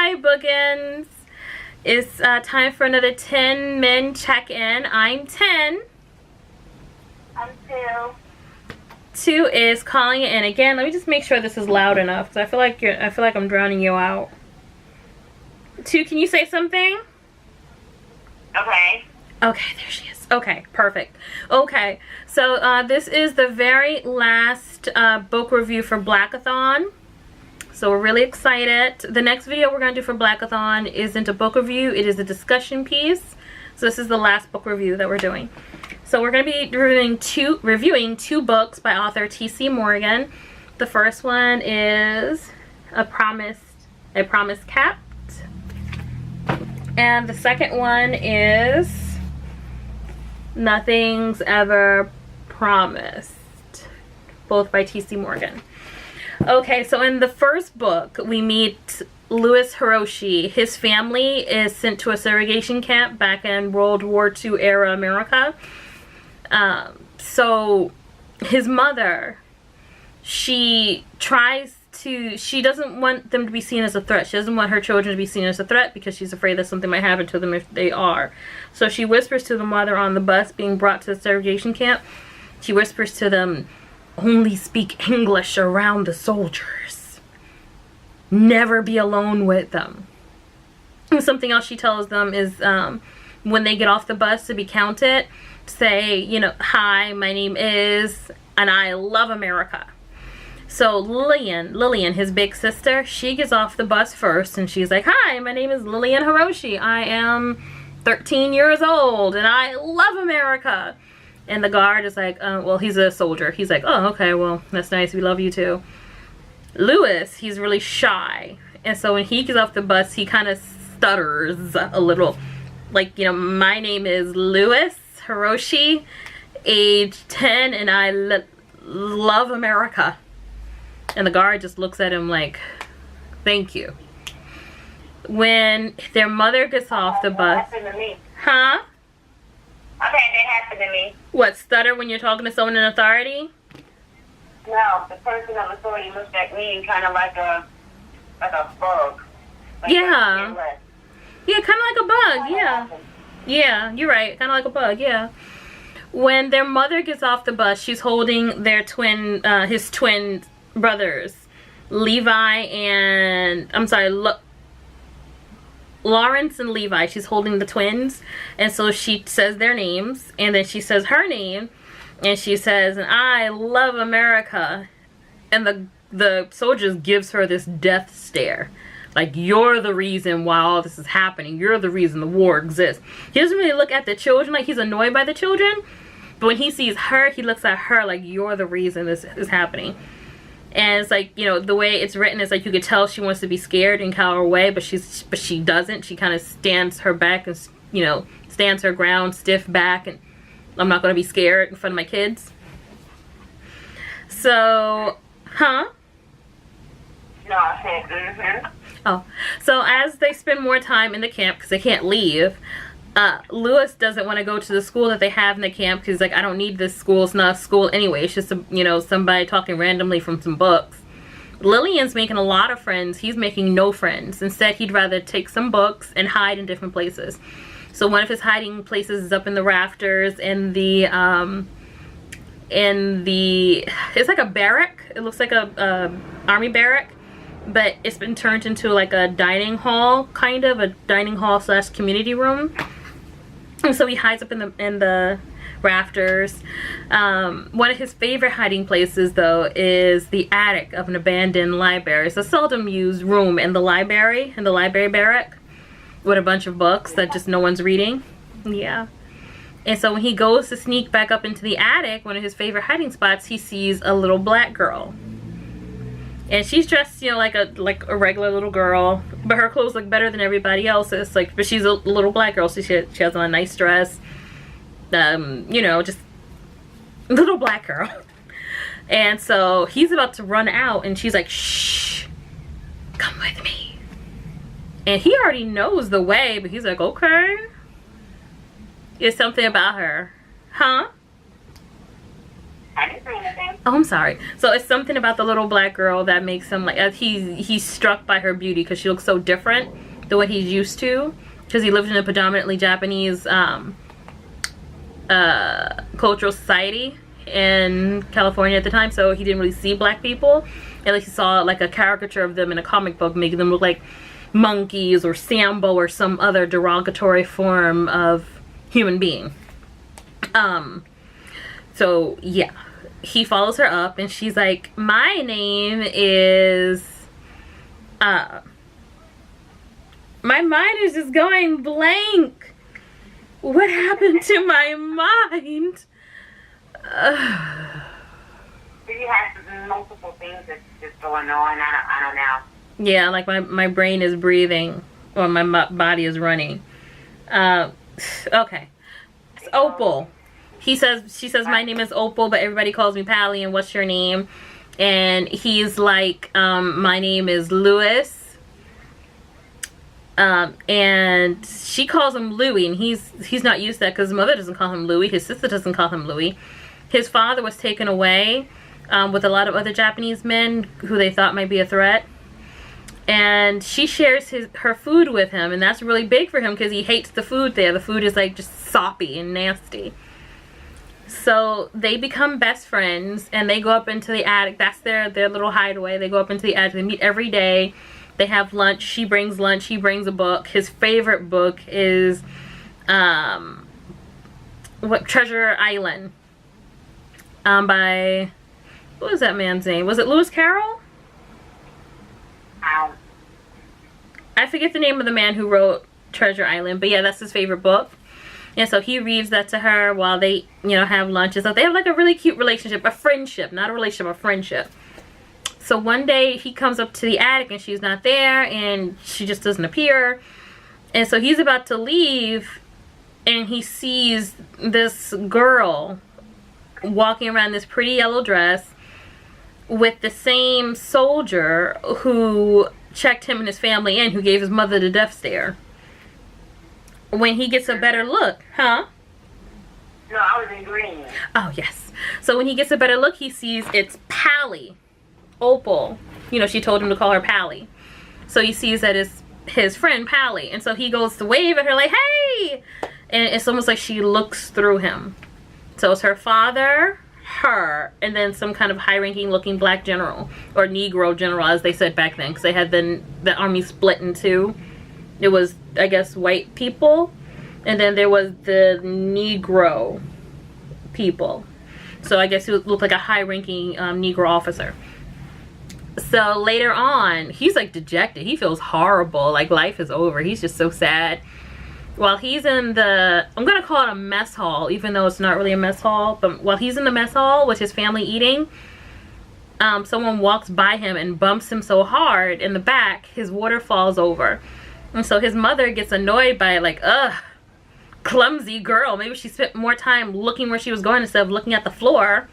Hi, Bookends. It's time for another 10 men check-in. I'm 10. I'm 2. 2 is calling it in again. Let me just make sure this is loud enough because I feel like I'm drowning you out. 2, can you say something? Okay. Okay, there she is. Okay, perfect. Okay, so this is the very last book review for Blackathon. So we're really excited. The next video we're going to do for Blackathon isn't a book review. It is a discussion piece. So this is the last book review that we're doing. So we're going to be reviewing two books by author T.C. Morgan. The first one is A Promise Kept. And the second one is Nothing's Ever Promised. Both by T.C. Morgan. Okay, so in the first book, we meet Louis Hiroshi. His family is sent to a segregation camp back in World War II era America. So his mother, she doesn't want them to be seen as a threat. She doesn't want her children to be seen as a threat because she's afraid that something might happen to them if they are. So she whispers to the mother on the bus being brought to the segregation camp. She whispers to them, "Only speak English around the soldiers. Never be alone with them." And something else she tells them is when they get off the bus to be counted, say, you know, "Hi, my name is, and I love America." So Lillian, his big sister, she gets off the bus first and she's like, "Hi, my name is Lillian Hiroshi. I am 13 years old and I love America." And the guard is like, well, he's a soldier. He's like, "Oh, okay, well, that's nice. We love you too." Louis, he's really shy. And so when he gets off the bus, he kind of stutters a little. Like, you know, "My name is Louis Hiroshi, age 10, and I love America." And the guard just looks at him like, "Thank you." When their mother gets off the bus. That happened to me. Huh? Okay, that happened to me. What, stutter when you're talking to someone in authority? No, the person of authority looked at me kind of like a bug. Like Yeah. Yeah, kind of like a bug, yeah. Yeah, you're right, kind of like a bug, yeah. When their mother gets off the bus, she's holding their his twin brothers, Lawrence and Levi. She's holding the twins, and so she says their names, and then she says her name, and she says, "And I love America." And the soldier gives her this death stare. Like, "You're the reason why all this is happening. You're the reason the war exists." He doesn't really look at the children like he's annoyed by the children, but when he sees her, he looks at her like, "You're the reason this is happening." And it's like, you know, the way it's written is like you could tell she wants to be scared and cower away, but she doesn't. She kind of stands her back and, you know, stands her ground, stiff back, and "I'm not going to be scared in front of my kids." So, huh? No, I said, mm-hmm. Oh, so as they spend more time in the camp because they can't leave, Louis doesn't want to go to the school that they have in the camp because he's like, "I don't need this school. It's not a school anyway. It's just, you know, somebody talking randomly from some books." Lillian's making a lot of friends. He's making no friends. Instead, he'd rather take some books and hide in different places. So one of his hiding places is up in the rafters in the it's like a barrack. It looks like a army barrack, but it's been turned into like a dining hall, kind of a dining hall / community room. And so he hides up in the rafters. One of his favorite hiding places, though, is the attic of an abandoned library. It's a seldom used room in the library barrack with a bunch of books that just no one's reading. Yeah. And so when he goes to sneak back up into the attic, one of his favorite hiding spots, he sees a little black girl. And she's dressed, you know, like a regular little girl, but her clothes look better than everybody else's. Like, but she's a little black girl, so she has on a nice dress. You know, just a little black girl. And so he's about to run out, and she's like, "Shh, come with me." And he already knows the way, but he's like, "Okay." It's something about her, huh? I didn't say anything. Oh, I'm sorry. So it's something about the little black girl that makes him like, he's struck by her beauty because she looks so different than what he's used to. Because he lived in a predominantly Japanese cultural society in California at the time, so he didn't really see black people. At least he saw like a caricature of them in a comic book, making them look like monkeys or Sambo or some other derogatory form of human being. So yeah, he follows her up and she's like, my name is my mind is just going blank. What happened to my mind? He has multiple things that's just going on. I don't know. Yeah, like my brain is breathing or my body is running. Okay. It's Opal. She says, my name is Opal, but everybody calls me Pally, and what's your name? And he's like, my name is Louis. And she calls him Louis, and he's not used to that because his mother doesn't call him Louis. His sister doesn't call him Louis. His father was taken away with a lot of other Japanese men who they thought might be a threat. And she shares her food with him, and that's really big for him because he hates the food there. The food is like just soppy and nasty. So they become best friends, and they go up into the attic. That's their little hideaway. They go up into the attic. They meet every day. They have lunch. She brings lunch. He brings a book. His favorite book is Treasure Island by, what was that man's name? Was it Lewis Carroll? I forget the name of the man who wrote Treasure Island, but yeah, that's his favorite book. And so he reads that to her while they, have lunch and stuff. They have like a really cute relationship, a friendship, not a relationship, a friendship. So one day he comes up to the attic and she's not there and she just doesn't appear. And so he's about to leave and he sees this girl walking around this pretty yellow dress with the same soldier who checked him and his family in, who gave his mother the death stare. When he gets a better look, huh? No, I was in green. Oh, yes. So when he gets a better look, he sees it's Pally. Opal. She told him to call her Pally. So he sees that it's his friend Pally. And so he goes to wave at her like, hey! And it's almost like she looks through him. So it's her father, her, and then some kind of high-ranking looking black general. Or Negro general, as they said back then. Because they had the army split in two. It was, I guess, white people. And then there was the Negro people. So I guess he looked like a high-ranking Negro officer. So later on, he's like dejected. He feels horrible. Like life is over. He's just so sad. While he's in the, I'm going to call it a mess hall, even though it's not really a mess hall. But while he's in the mess hall with his family eating, someone walks by him and bumps him so hard in the back, his water falls over. And so his mother gets annoyed by it, like, ugh, clumsy girl. Maybe she spent more time looking where she was going instead of looking at the floor.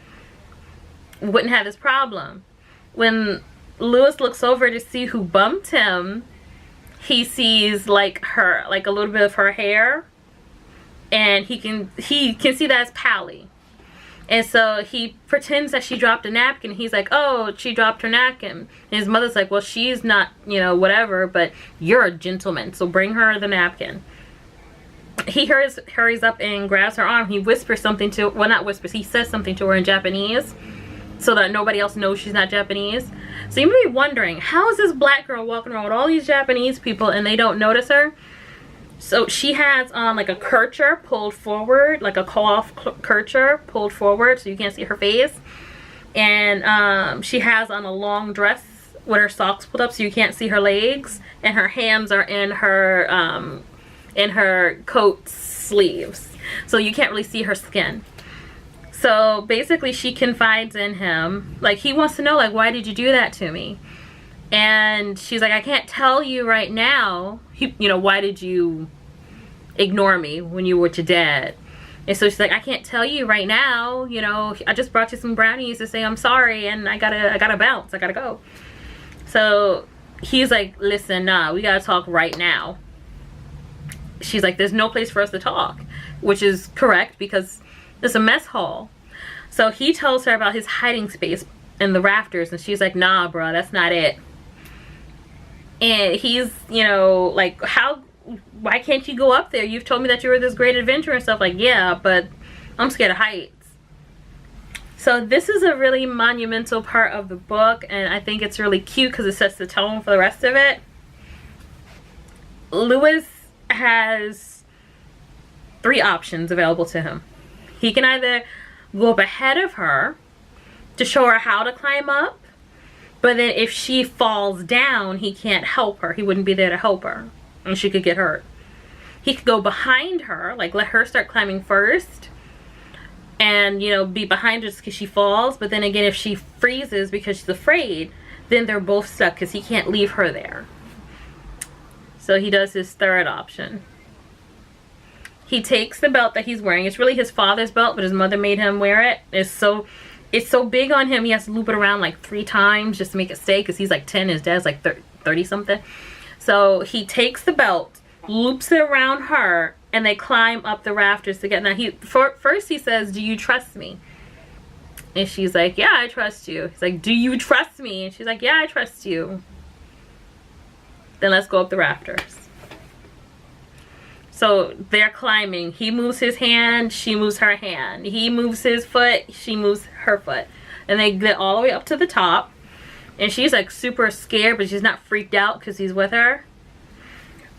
Wouldn't have this problem. When Lewis looks over to see who bumped him, he sees like her, like a little bit of her hair. And he can see that as Pally. And so he pretends that she dropped a napkin. He's like, oh, she dropped her napkin. And his mother's like, well, she's not, whatever, but you're a gentleman, so bring her the napkin. He hurries up and grabs her arm. He whispers something to, well, not whispers, he says something to her in Japanese so that nobody else knows she's not Japanese. So you may be wondering, how is this black girl walking around with all these Japanese people and they don't notice her? So she has on like a kerchief pulled forward, like a cloth kerchief pulled forward so you can't see her face. And she has on a long dress with her socks pulled up so you can't see her legs. And her hands are in her coat sleeves. So you can't really see her skin. So basically she confides in him. Like he wants to know, like, why did you do that to me? And she's like, I can't tell you right now. Why did you ignore me when you were with your dad? And so she's like, I can't tell you right now. I just brought you some brownies to say I'm sorry, and I gotta bounce. I gotta go. So he's like, listen, nah, we gotta talk right now. She's like, there's no place for us to talk, which is correct because it's a mess hall. So he tells her about his hiding space in the rafters, and she's like, nah, bro, that's not it. And he's, you know, like, why can't you go up there? You've told me that you were this great adventurer and stuff. Like, yeah, but I'm scared of heights. So this is a really monumental part of the book, and I think it's really cute because it sets the tone for the rest of it. Lewis has 3 options available to him. He can either go up ahead of her to show her how to climb up, but then if she falls down, he can't help her. He wouldn't be there to help her, and she could get hurt. He could go behind her, like let her start climbing first, and, you know, be behind her just because she falls. But then again, if she freezes because she's afraid, then they're both stuck because he can't leave her there. So he does his 3rd option. He takes the belt that he's wearing. It's really his father's belt, but his mother made him wear it. It's so big on him, he has to loop it around like 3 times just to make it stay, because he's like 10, his dad's like 30 something. So he takes the belt, loops it around her, and they climb up the rafters together. Now, first he says, do you trust me? And she's like, yeah, I trust you. He's like, do you trust me? And she's like, yeah, I trust you. Then let's go up the rafters. So they're climbing. He moves his hand, she moves her hand. He moves his foot, she moves her foot. And they get all the way up to the top. And she's like super scared, but she's not freaked out because he's with her.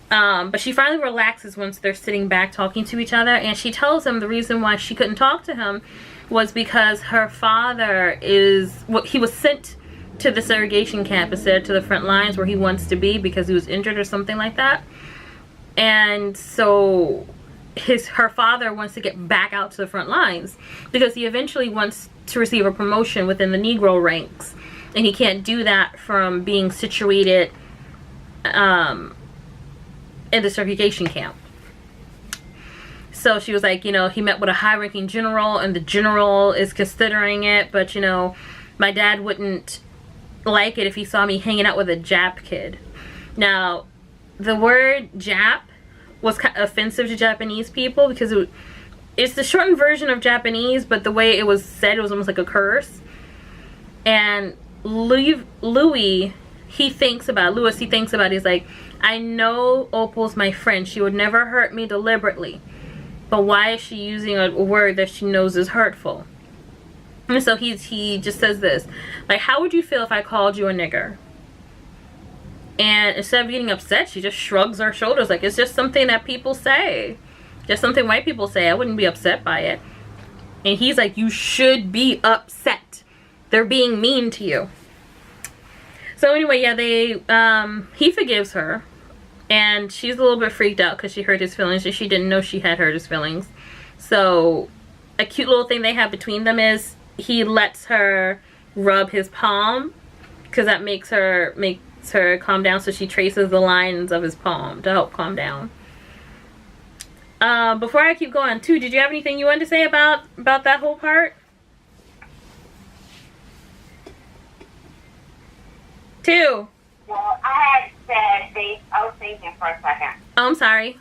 But she finally relaxes once they're sitting back talking to each other, and she tells him the reason why she couldn't talk to him was because her father he was sent to the segregation camp instead to the front lines where he wants to be because he was injured or something like that. And so her father wants to get back out to the front lines because he eventually wants to receive a promotion within the Negro ranks, and he can't do that from being situated in the segregation camp. So she was like, you know, he met with a high-ranking general, and the general is considering it, but, you know, my dad wouldn't like it if he saw me hanging out with a Jap kid. Now, the word Jap was kind of offensive to Japanese people because it's the shortened version of Japanese, but the way it was said, it was almost like a curse. And Lewis, he thinks about it, he's like, I know Opal's my friend. She would never hurt me deliberately. But why is she using a word that she knows is hurtful? And so he just says this. Like, how would you feel if I called you a nigger? And instead of getting upset, she just shrugs her shoulders. Like, it's just something that people say. Just something white people say. I wouldn't be upset by it. And he's like, you should be upset. They're being mean to you. So anyway, yeah, he forgives her, and she's a little bit freaked out because she hurt his feelings, and she didn't know she had hurt his feelings. So a cute little thing they have between them is he lets her rub his palm because that makes her calm down. So she traces the lines of his palm to help calm down. Before I keep going, too, did you have anything you wanted to say about that whole part? Two. Well, I had said I was thinking for a second. Oh, I'm sorry.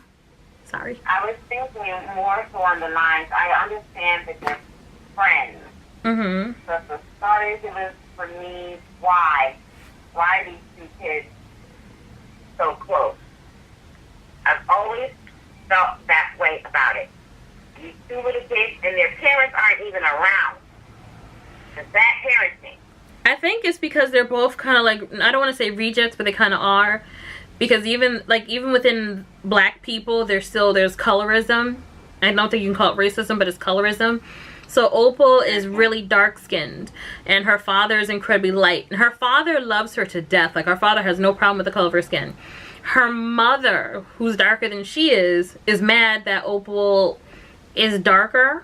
Sorry. I was thinking more so on the lines. I understand that they're friends. Mm-hmm. But the starters, it was for me, why are these 2 kids so close? I've always felt that way about it. These 2 little kids and their parents aren't even around. Is that parenting? I think it's because they're both kind of like, I don't want to say rejects, but they kind of are. Because even within black people, there's colorism. I don't think you can call it racism, but it's colorism. So Opal is really dark-skinned, and her father is incredibly light. And her father loves her to death. Like, her father has no problem with the color of her skin. Her mother, who's darker than she is mad that Opal is darker.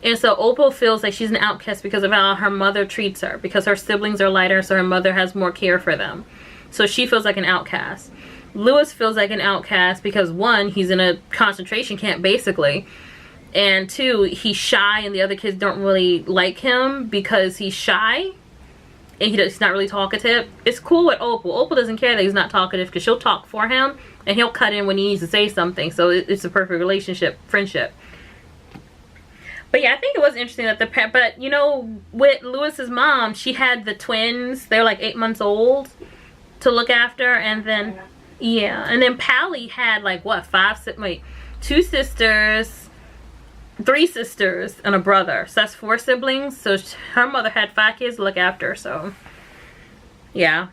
And so Opal feels like she's an outcast because of how her mother treats her. Because her siblings are lighter, so her mother has more care for them. So she feels like an outcast. Lewis feels like an outcast because, 1, he's in a concentration camp, basically. And 2, he's shy, and the other kids don't really like him because he's shy. And he's not really talkative. It's cool with Opal. Opal doesn't care that he's not talkative because she'll talk for him. And he'll cut in when he needs to say something. So it's a perfect relationship, friendship. But yeah, I think it was interesting that but you know, with Lewis's mom, she had the twins. They were like 8 months old to look after, and then yeah, and then Pally had like what, 2 sisters, 3 sisters, and a brother. So that's 4 siblings. So her mother had 5 kids to look after. So yeah,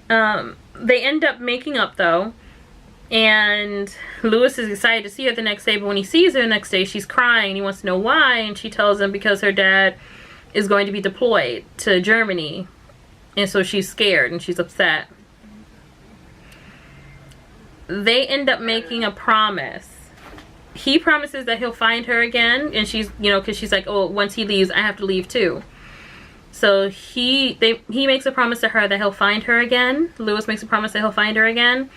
they end up making up though. And Lewis is excited to see her the next day, but when he sees her the next day, she's crying, and he wants to know why, and she tells him because her dad is going to be deployed to Germany, and so she's scared and she's upset. They end up making a promise. He promises that he'll find her again, and she's, you know, because she's like, oh, once he leaves, I have to leave too. So he makes a promise to her that he'll find her again. Lewis makes a promise that he'll find her again.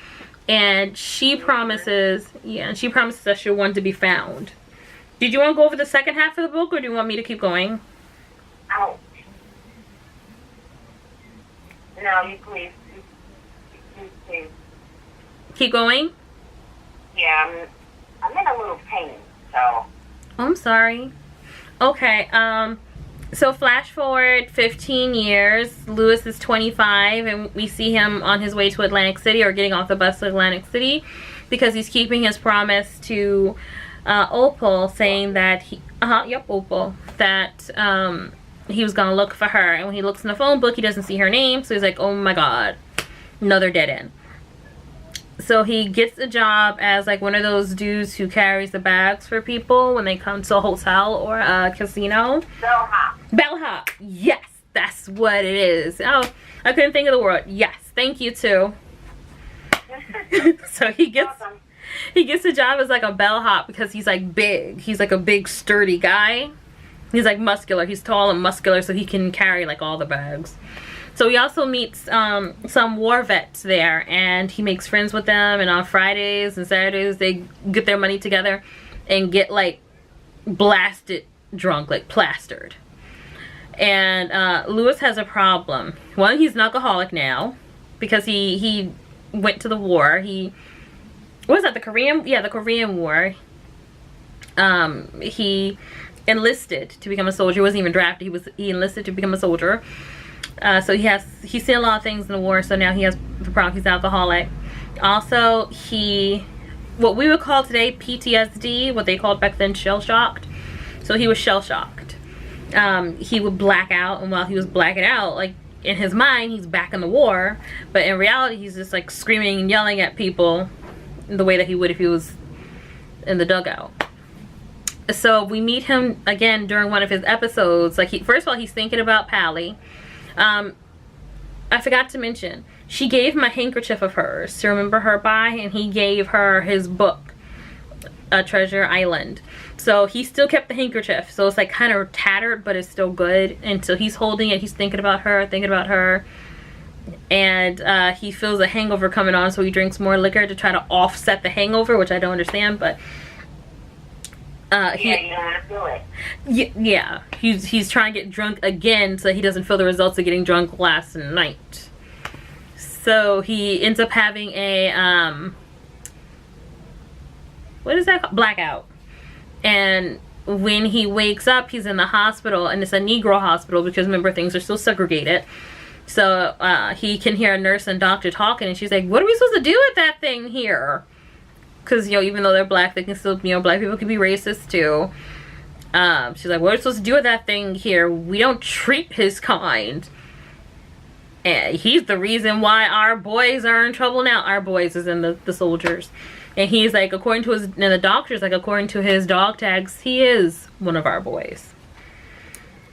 And she promises, yeah, and she promises that she'll want to be found. Did you want to go over the second half of the book, or do you want me to keep going? Ouch. No, you please. Please. Keep going? Yeah, I'm in a little pain, so. Oh, I'm sorry. Okay, so flash forward 15 years. Lewis is 25, and we see him on his way to Atlantic City, or getting off the bus to Atlantic City, because he's keeping his promise to Opal, saying that Opal, that he was gonna look for her. And when he looks in the phone book, he doesn't see her name, so he's like, oh my god, another dead end. So he gets a job as like one of those dudes who carries the bags for people when they come to a hotel or a casino. Bellhop. Bellhop. Yes, that's what it is. Oh, I couldn't think of the word. Yes, thank you too. So he gets a job as like a bellhop because he's like big. He's like a big sturdy guy. He's like muscular. He's tall and muscular, so he can carry like all the bags. So he also meets some war vets there, and he makes friends with them, and on Fridays and Saturdays they get their money together and get like blasted drunk, like plastered. And Lewis has a problem. One, he's an alcoholic now because he went to the war. What was that, the Korean? Yeah, the Korean War. He enlisted to become a soldier. He wasn't even drafted. He enlisted to become a soldier. So he's seen a lot of things in the war, so now he has the problem. He's alcoholic. Also, what we would call today PTSD, what they called back then shell-shocked. So he was shell-shocked. He would black out, and while he was blacking out, like in his mind, he's back in the war, but in reality, he's just like screaming and yelling at people the way that he would if he was in the dugout. So we meet him again during one of his episodes. Like first of all, he's thinking about Pally. I forgot to mention, she gave him a handkerchief of hers to remember her by, and he gave her his book, Treasure Island. So he still kept the handkerchief, so it's like kind of tattered, but it's still good. And so he's holding it, he's thinking about her, and he feels a hangover coming on, so he drinks more liquor to try to offset the hangover, which I don't understand, but you don't want to feel it. Yeah, he's trying to get drunk again so he doesn't feel the results of getting drunk last night. So he ends up having a what is that called? Blackout. And when he wakes up, he's in the hospital, and it's a Negro hospital because remember, things are still segregated. So he can hear a nurse and doctor talking, and she's like, what are we supposed to do with that thing here? Because, you know, even though they're black, they can still, you know, black people can be racist too. She's like, what are we supposed to do with that thing here? We don't treat his kind. And he's the reason why our boys are in trouble now. Our boys is in the soldiers. And he's like, according to his, and the doctor's like, according to his dog tags, he is one of our boys.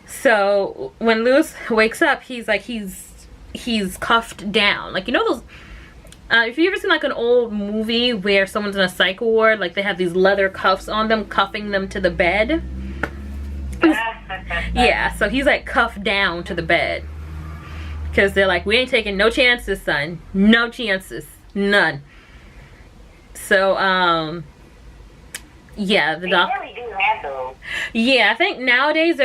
So when Lewis wakes up, he's like, he's cuffed down. Like, you know those, if you ever seen like an old movie where someone's in a psych ward, like they have these leather cuffs on them, cuffing them to the bed. Yeah, so he's like cuffed down to the bed. Because they're like, we ain't taking no chances, son. No chances. None. So, yeah, the doc. They really do have those. Yeah, I think nowadays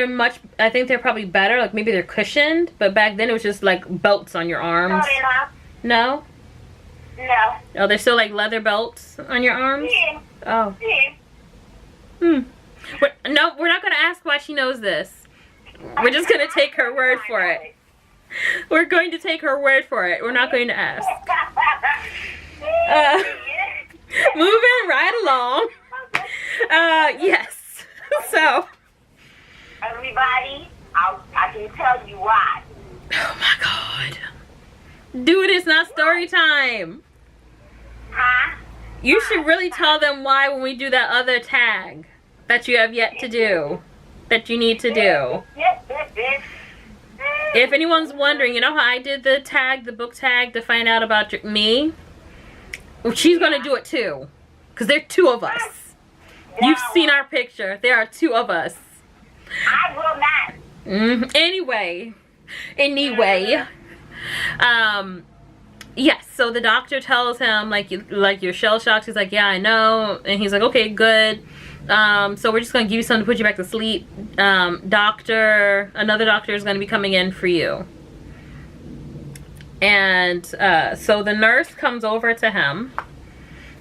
I think they're probably better. Like maybe they're cushioned, but back then it was just like belts on your arms. No, they're not. No? No. Oh, they're still like leather belts on your arms? Yeah. Oh. Yeah. Hmm. But No, we're not going to ask why she knows this. We're just going to take her word for it. We're going to take her word for it. We're not going to ask. Moving right along. Yes. So. Everybody, I can tell you why. Oh my God. Dude, it's not story time. Huh? You should really tell them why when we do that other tag that you have yet to do. That you need to do. If anyone's wondering, you know how I did the tag, the book tag, to find out about me? Well, she's going to do it too. Because there are 2 of us. You've seen our picture. There are 2 of us. I will not. Anyway. Yes, so the doctor tells him, like you're shell shocked. He's like, yeah, I know. And he's like, okay, good. So we're just going to give you something to put you back to sleep. Another doctor is going to be coming in for you. And so the nurse comes over to him,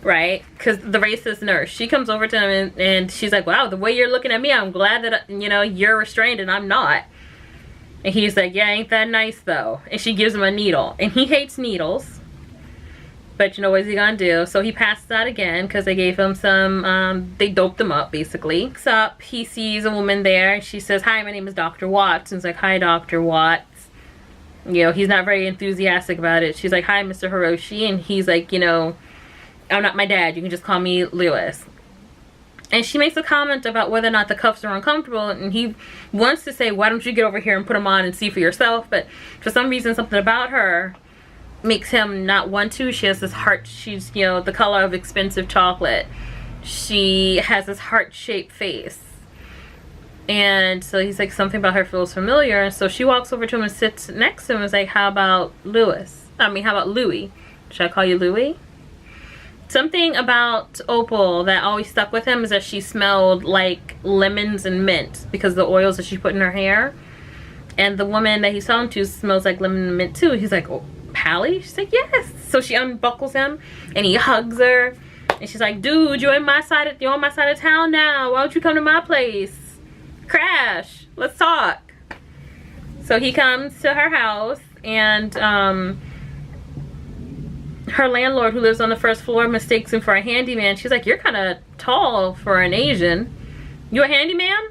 right? Because the racist nurse, she comes over to him and she's like, wow, the way you're looking at me, I'm glad that, you know, you're restrained and I'm not. And he's like, yeah, ain't that nice though? And she gives him a needle. And he hates needles. But you know, what's he gonna do? So he passes out again because they gave him some, they doped him up basically. Looks up, he sees a woman there. And she says, hi, my name is Dr. Watts. And he's like, hi, Dr. Watts. You know, he's not very enthusiastic about it. She's like, hi, Mr. Hiroshi. And he's like, you know, I'm not my dad. You can just call me Lewis. And she makes a comment about whether or not the cuffs are uncomfortable, and he wants to say, why don't you get over here and put them on and see for yourself? But for some reason, something about her makes him not want to. She has this heart, she's, you know, the color of expensive chocolate. She has this heart-shaped face. And so he's like, something about her feels familiar. And so she walks over to him and sits next to him and is like, how about Louis? How about Louis? Should I call you Louis? Something about Opal that always stuck with him is that she smelled like lemons and mint because of the oils that she put in her hair. And the woman that he's talking to smells like lemon and mint too. He's like, oh, Pally? She's like, yes. So she unbuckles him and he hugs her. And she's like, dude, you're on my side of town now. Why don't you come to my place? Crash. Let's talk. So he comes to her house and her landlord, who lives on the first floor, mistakes him for a handyman. She's like, you're kind of tall for an Asian. You a handyman?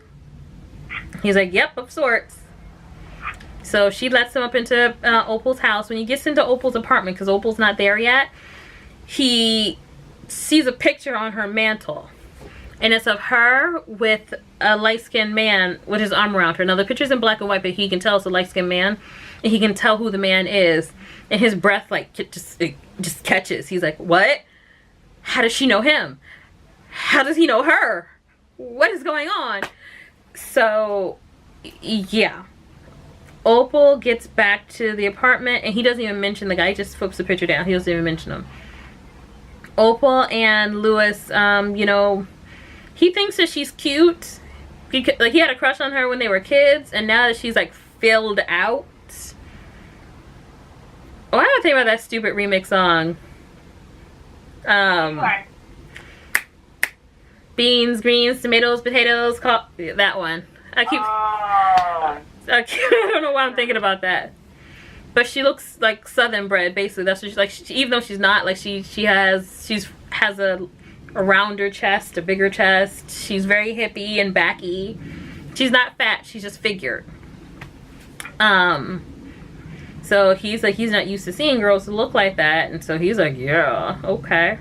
He's like, yep, of sorts. So she lets him up into Opal's house. When he gets into Opal's apartment, because Opal's not there yet, he sees a picture on her mantle. And it's of her with a light-skinned man with his arm around her. Now, the picture's in black and white, but he can tell it's a light-skinned man. And he can tell who the man is. And his breath, like, just catches. He's like, what? How does she know him? How does he know her? What is going on? So, yeah. Opal gets back to the apartment, and he doesn't even mention the guy. He just flips the picture down. He doesn't even mention him. Opal and Louis, you know, he thinks that she's cute. He had a crush on her when they were kids, and now that she's, like, filled out. Oh, I don't think about that stupid remix song. Beans, greens, tomatoes, potatoes, that one. I don't know why I'm thinking about that. But she looks like Southern bred, basically. That's what she's like. Even though she's not, like she has a rounder chest, a bigger chest. She's very hippie and backy. She's not fat. She's just figured. So he's like, he's not used to seeing girls who look like that, and so he's like, yeah, okay.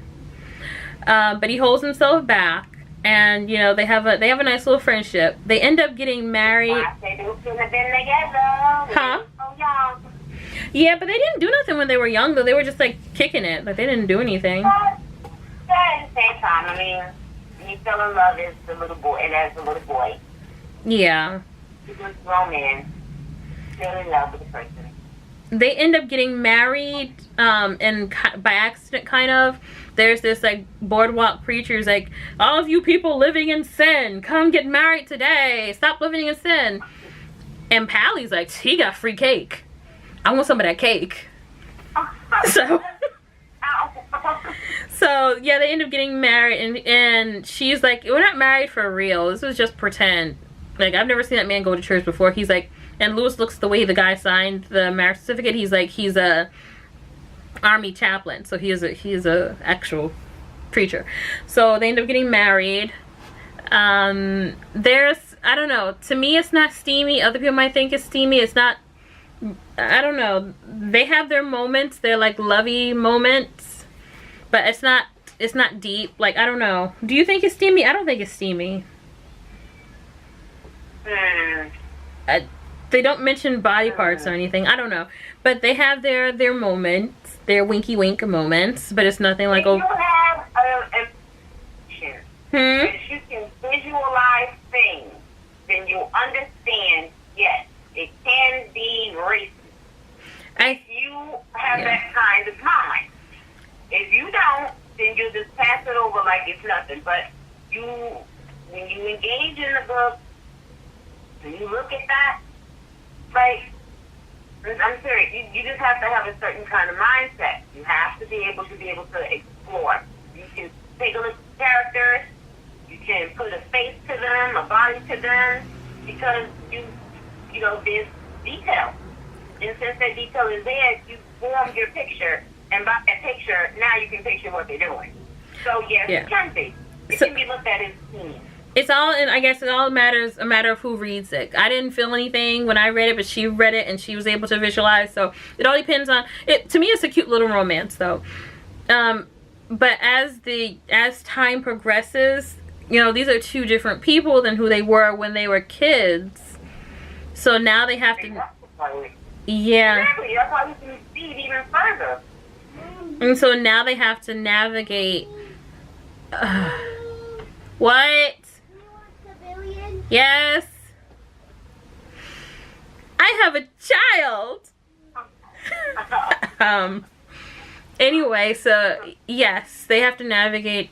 But he holds himself back. And you know, they have a nice little friendship. They end up getting married. Huh? Yeah, but they didn't do nothing when they were young though. They were just like kicking it. Like they didn't do anything. But at the same time, I mean, you fell in love as the little boy, and as a little boy. Yeah. It was grown man. Fell in love with the person. They end up getting married, and by accident, kind of. There's this like boardwalk preacher's like, all of you people living in sin, come get married today. Stop living in sin. And Pally's like, he got free cake. I want some of that cake. So So yeah, they end up getting married, and she's like, we're not married for real. This was just pretend. Like, I've never seen that man go to church before. He's like, and Lewis looks the way the guy signed the marriage certificate. He's like, he's a army chaplain, so he is a actual preacher. So they end up getting married. There's, I don't know, to me it's not steamy. Other people might think it's steamy. It's not, I don't know. They have their moments. They're like lovey moments, but it's not deep. Like, I don't know. Do you think it's steamy? I don't think it's steamy. They don't mention body parts or anything. I don't know, but they have their moments, their winky wink moments. But it's nothing like, oh. You have an emotion. If you can visualize things, then you'll understand. Yes, it can be racist. If you have that kind of mind. If you don't, then you just pass it over like it's nothing. But when you engage in the book, when you look at that, like, I'm serious, you just have to have a certain kind of mindset. You have to be able to explore. You can take a look at characters, you can put a face to them, a body to them, because you know, there's detail. And since that detail is there, you form your picture, and by that picture, now you can picture what they're doing. So yes, it can be. It can be looked at as seen. It's all, and I guess it all matters, a matter of who reads it. I didn't feel anything when I read it, but she read it and she was able to visualize. So it all depends on it. To me, it's a cute little romance, though. But as time progresses, you know, these are two different people than who they were when they were kids. So now they have to, yeah. Exactly. That's why we can see it even further. And so now they have to navigate. What? Yes. I have a child. Anyway, so yes, they have to navigate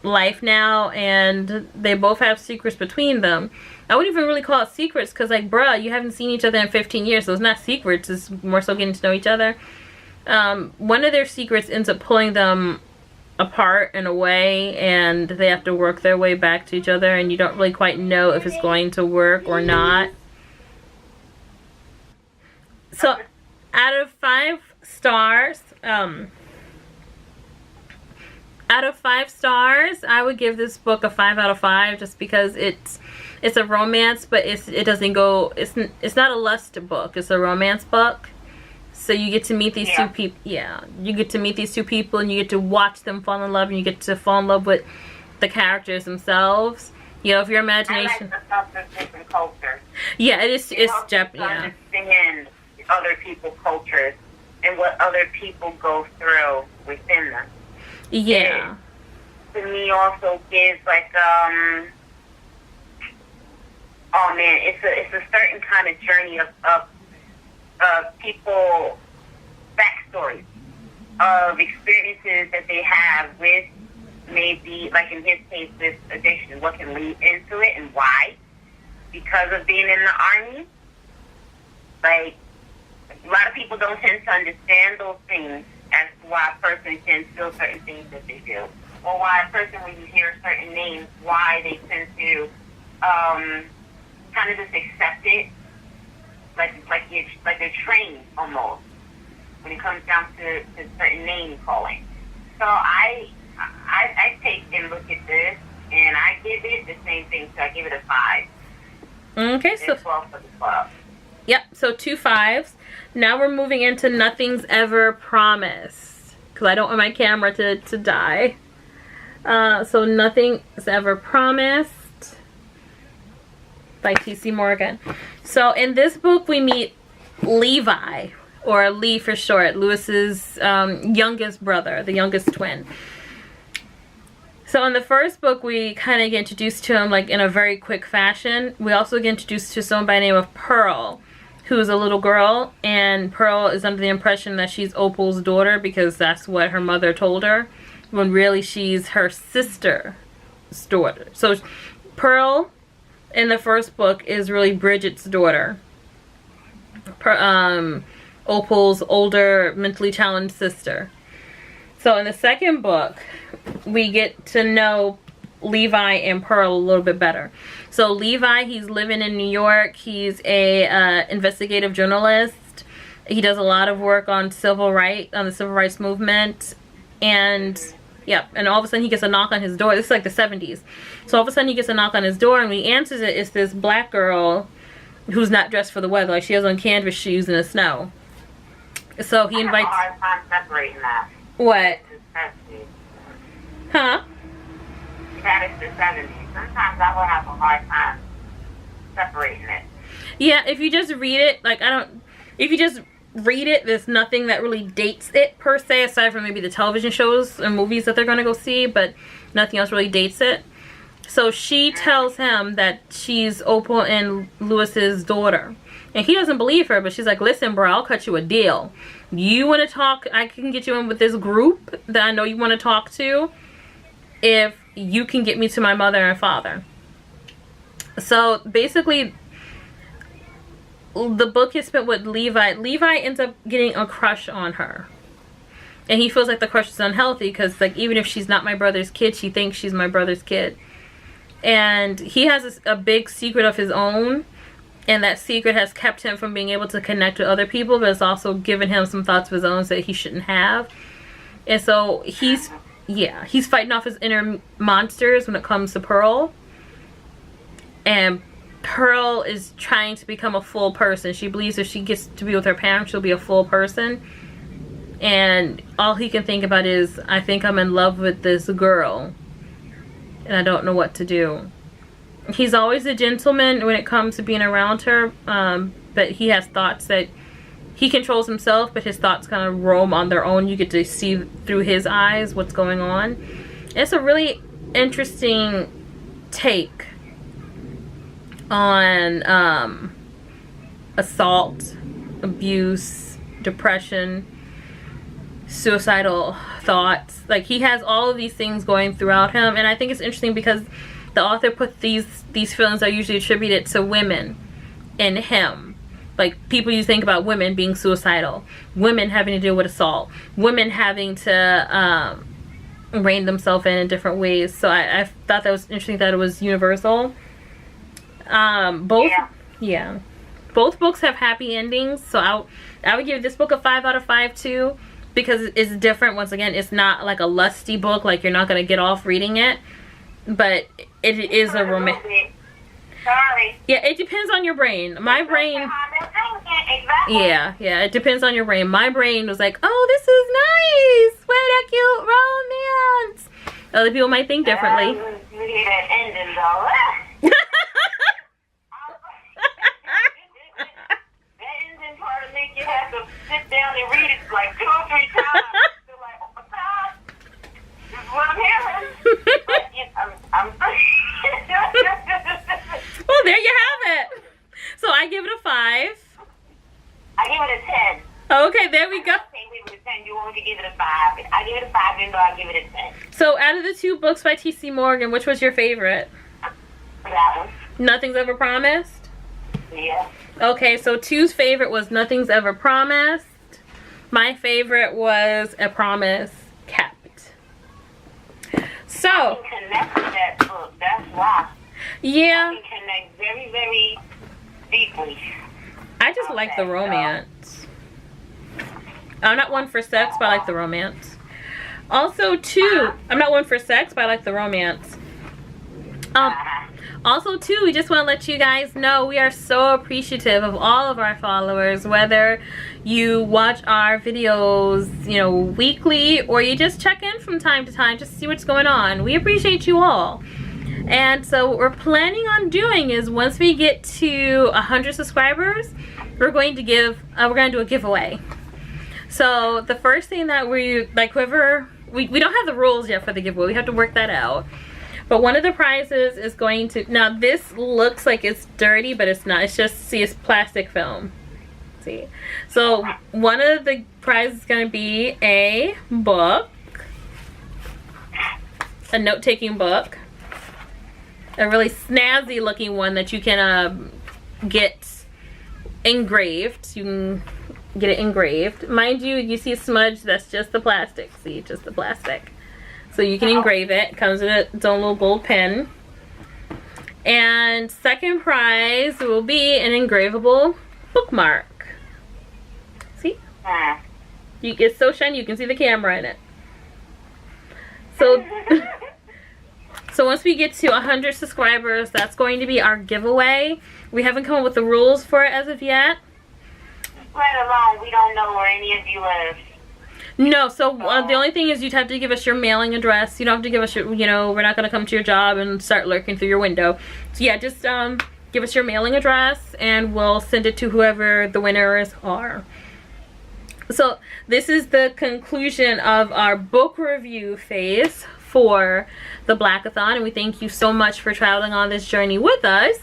life now, and they both have secrets between them. I wouldn't even really call it secrets, because, like, bruh, you haven't seen each other in 15 years, so it's not secrets. It's more so getting to know each other. One of their secrets ends up pulling them apart in a way, and they have to work their way back to each other, and you don't really quite know if it's going to work or not. So out of 5 stars, I would give this book a 5 out of 5, just because it's a romance, but it doesn't go, it's not a lust book, it's a romance book. So you get to meet these two people. Yeah, you get to meet these two people, and you get to watch them fall in love, and you get to fall in love with the characters themselves. You know, if your imagination. I like the stuff of different cultures. Yeah, it's Japanese. Understand other people's cultures and what other people go through within them. Yeah. It, to me, also gives like oh man, it's a certain kind of journey of people, backstories of experiences that they have with, maybe, like in his case, with addiction, what can lead into it and why. Because of being in the army, like, a lot of people don't tend to understand those things as to why a person can feel certain things that they do. Or why a person, when you hear certain names, why they tend to kind of just accept it. Like they're trained almost when it comes down to certain name calling. So I take and look at this, and I give it the same thing. So I give it a 5. Okay, so 12 for the club. Yep, so 2 5s. Now we're moving into Nothing's Ever Promised, because I don't want my camera to die. So Nothing's Ever Promised by T.C. Morgan. So in this book we meet Levi, or Lee for short, Lewis's youngest brother, the youngest twin. So in the first book we kind of get introduced to him like in a very quick fashion. We also get introduced to someone by the name of Pearl, who's a little girl, and Pearl is under the impression that she's Opal's daughter because that's what her mother told her, when really she's her sister's daughter. So Pearl in the first book is really Bridget's daughter, Opal's older, mentally challenged sister. So in the second book, we get to know Levi and Pearl a little bit better. So Levi, he's living in New York. He's a investigative journalist. He does a lot of work on the civil rights movement. And yeah, and all of a sudden he gets a knock on his door. This is like the 70s. So all of a sudden he gets a knock on his door, and when he answers it, it's this black girl who's not dressed for the weather. Like, she has on canvas shoes in the snow. So he invites... I have a hard time separating that. What? Huh? That is the 70s. Sometimes I will have a hard time separating it. Yeah, if you just read it, like, if you just read it, there's nothing that really dates it per se, aside from maybe the television shows and movies that they're gonna go see, but nothing else really dates it. So she tells him that she's Opal and Lewis's daughter. And he doesn't believe her, but she's like, listen, bro, I'll cut you a deal. You want to talk, I can get you in with this group that I know you want to talk to if you can get me to my mother and father. So basically, the book is spent with Levi. Levi ends up getting a crush on her. And he feels like the crush is unhealthy because, like, even if she's not my brother's kid, she thinks she's my brother's kid. And he has a big secret of his own. And that secret has kept him from being able to connect with other people, but it's also given him some thoughts of his own that he shouldn't have. And so he's fighting off his inner monsters when it comes to Pearl. And Pearl is trying to become a full person. She believes if she gets to be with her parents, she'll be a full person. And all he can think about is, I think I'm in love with this girl. And I don't know what to do. He's always a gentleman when it comes to being around her, but he has thoughts that he controls himself, but his thoughts kind of roam on their own. You get to see through his eyes what's going on. It's a really interesting take on assault, abuse, depression, suicidal thoughts. Like, he has all of these things going throughout him, and I think it's interesting because the author put these feelings are usually attributed to women in him. Like, people you think about women being suicidal, women having to deal with assault, women having to rein themselves in different ways. So I thought that was interesting that it was universal. Both books have happy endings. So I would give this book a 5 out of 5 too, because it's different. Once again, it's not like a lusty book, like you're not going to get off reading it. But it is a romantic. Sorry. Yeah, it depends on your brain. My brain. Exactly. Yeah, it depends on your brain. My brain was like, oh, this is nice. What a cute romance. Other people might think differently. You need an ending, though. That ending part to make you have to sit down and read it like 2 or 3 times. You're like, oh my God. This is what I'm hearing. I'm Well, there you have it. So I give it a 5. I give it a 10. Okay, there we go. I give it a 10. You want me to give it a 5. I give it a 5, even though I give it a 10. So out of the 2 books by T.C. Morgan, which was your favorite? That one. Nothing's Ever Promised? Yeah. Okay, so 2's favorite was Nothing's Ever Promised. My favorite was A Promise Kept. So, I can connect with that book. That's why. Yeah. I can connect very, very deeply. I just like the romance. I'm not one for sex, but I like the romance. Also, 2, I'm not one for sex, but I like the romance. Also, too, we just want to let you guys know we are so appreciative of all of our followers, whether you watch our videos, weekly, or you just check in from time to time just to see what's going on. We appreciate you all. And so what we're planning on doing is once we get to 100 subscribers, we're going to do a giveaway. So the first thing that we don't have the rules yet for the giveaway. We have to work that out. But one of the prizes is going to, now this looks like it's dirty, but it's not. It's just, it's plastic film. See? So one of the prizes is going to be a book, a note-taking book, a really snazzy looking one that you can get engraved. You can get it engraved. Mind you, you see a smudge, that's just the plastic. See, just the plastic. So you can engrave it. It comes with its own little gold pen. And second prize will be an engravable bookmark. See? It's so shiny you can see the camera in it. So, so once we get to 100 subscribers, that's going to be our giveaway. We haven't come up with the rules for it as of yet. Let alone, we don't know where any of you live. No, so the only thing is you'd have to give us your mailing address. You don't have to give us your, you know, we're not going to come to your job and start lurking through your window. So yeah, just give us your mailing address and we'll send it to whoever the winners are. So this is the conclusion of our book review phase for the Blackathon, and we thank you so much for traveling on this journey with us.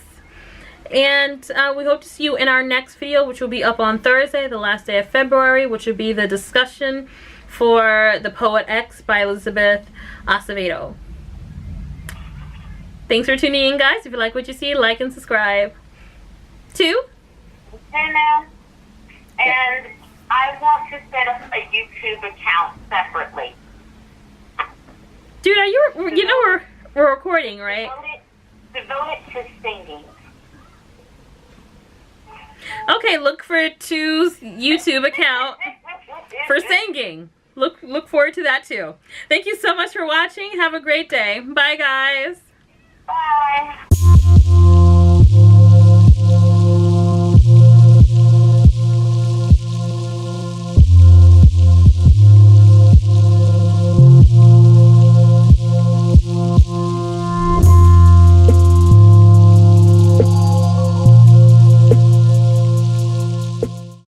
And we hope to see you in our next video, which will be up on Thursday, the last day of February, which will be the discussion for The Poet X by Elizabeth Acevedo. Thanks for tuning in, guys. If you like what you see, like and subscribe. Okay, now. And I want to set up a YouTube account separately. Dude, are you know we're recording, right? Devote it to singing. Okay, look for Tu's YouTube account for singing. Look forward to that too. Thank you so much for watching. Have a great day. Bye, guys. Bye.